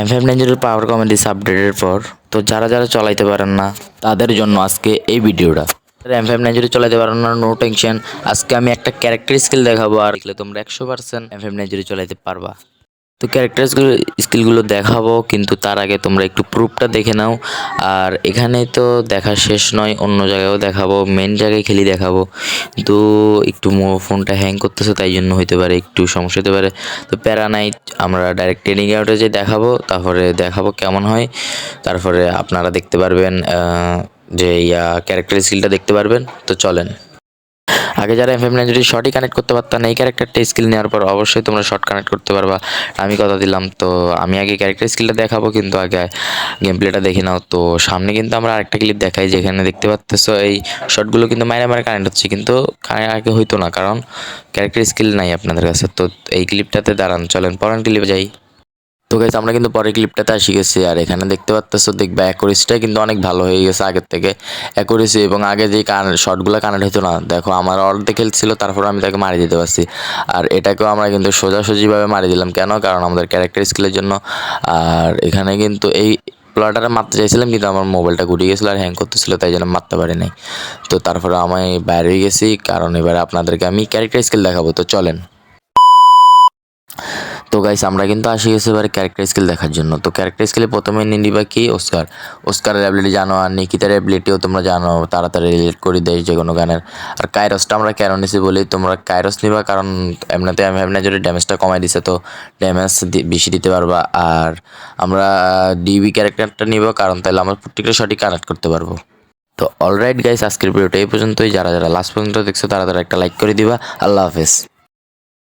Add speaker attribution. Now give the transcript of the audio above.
Speaker 1: M590 পাওয়ার কমে দিয়েছে আপডেটের পর। তো যারা যারা চালাইতে পারেন না তাদের জন্য আজকে এই ভিডিওটা। M590 চালাইতে পারেন না, নো টেনশন। আজকে আমি একটা ক্যারেক্টার স্কিল দেখাবো, আর তোমরা 100% M590 চালাইতে পারবা। তো ক্যারেক্টার স্কিলগুলো দেখাবো, কিন্তু তার আগে তোমরা একটু প্রুফটা দেখে নাও। আর এখানে তো দেখা শেষ নয়, অন্য জায়গায়ও দেখাবো, মেন জায়গায় খেলি দেখাবো। কিন্তু একটু ফোনটা হ্যাং করতেছে, তাই জন্য হইতে পারে একটু সমস্যা হতে পারে। তো প্যারা নাই, আমরা ডাইরেক্ট ট্রেনিং আউটে যে দেখাবো, তারপরে দেখাবো কেমন হয়। তারপরে আপনারা দেখতে পারবেন যে ক্যারেক্টার স্কিলটা দেখতে পারবেন। তো চলেন। আগে যারা M590 শর্টই কানেক্ট করতে পারতাম না, এই ক্যারেক্টারটা স্কিল নেওয়ার পর অবশ্যই তোমরা শর্ট কানেক্ট করতে পারবা, আমি কথা দিলাম। তো আমি আগে ক্যারেক্টার স্কিলটা দেখাবো, কিন্তু আগে গেম প্লেটা দেখে নাও। তো সামনে কিন্তু আমরা আরেকটা ক্লিপ দেখাই, যেখানে দেখতে পাচ্তেছো এই শর্টগুলো কিন্তু মাইরে মাইরে কানেক্ট হচ্ছে, কিন্তু আগে হইতো না, কারণ ক্যারেক্টার স্কিল নাই আপনাদের কাছে। তো এই ক্লিপটাতে দাঁড়ান, চলেন পরের ক্লিপে যাই। তো গাইস, আমরা কিন্তু পরের ক্লিপটাতে আসি গেছি, আর এখানে দেখতে পাচ্তেছো, দেখবে অ্যাকুরেসিটা কিন্তু অনেক ভালো হয়ে গেছে আগের থেকে। অ্যাকুরেসি এবং আগে যে শটগুলো কানেক্ট হতো না, দেখো আমার অর্ধেক হেলথ ছিল, তারপর আমি তাকে মারি দিতে পারছি। আর এটাকেও আমরা কিন্তু সোজাসুজিভাবে মারি দিলাম, কেন? কারণ আমাদের ক্যারেক্টার স্কিলের জন্য। আর এখানে কিন্তু এই প্লটারে মারতে চাইছিলাম, কিন্তু আমার মোবাইলটা গুটিয়ে গেছিলো আর হ্যাং করতেছিল, তাই জন্য মারতে পারি নাই। তো তারপরে আমি বাইরে হয়ে গেছি, কারণ এবারে আপনাদেরকে আমি ক্যারেক্টার স্কিল দেখাবো। তো চলেন। তো গাইস, আমরা কিন্তু আসি গেছি এবার ক্যারেক্টার স্কিল দেখার জন্য। তো ক্যারেক্টার স্কিলে প্রথমে নিয়ে নিবা কি, অস্কারের অ্যাবিলিটি জানো, আর নিকিতার অ্যাবিলিটিও তোমরা জানো, তাড়াতাড়ি রিলেট করে দেয় যে কোনো গানের। আর কাইরসটা আমরা কেন নিছি বলি, তোমরা কাইরস নিবা কারণ এমনিতে আমি ভাবি না যদি ড্যামেজটা কমাই দিছে, তো ড্যামেজ বেশি দিতে পারবা। আর আমরা ডিবি ক্যারেক্টারটা নিব, কারণ তাহলে আমরা প্রত্যেকটা শটই কানেক্ট করতে পারবো। তো অলরাইট গাইস, আজকের ভিডিওটা এই পর্যন্তই। যারা যারা লাস্ট পর্যন্ত দেখছো তারা একটা লাইক করে দিবা। আল্লাহ হাফেজ।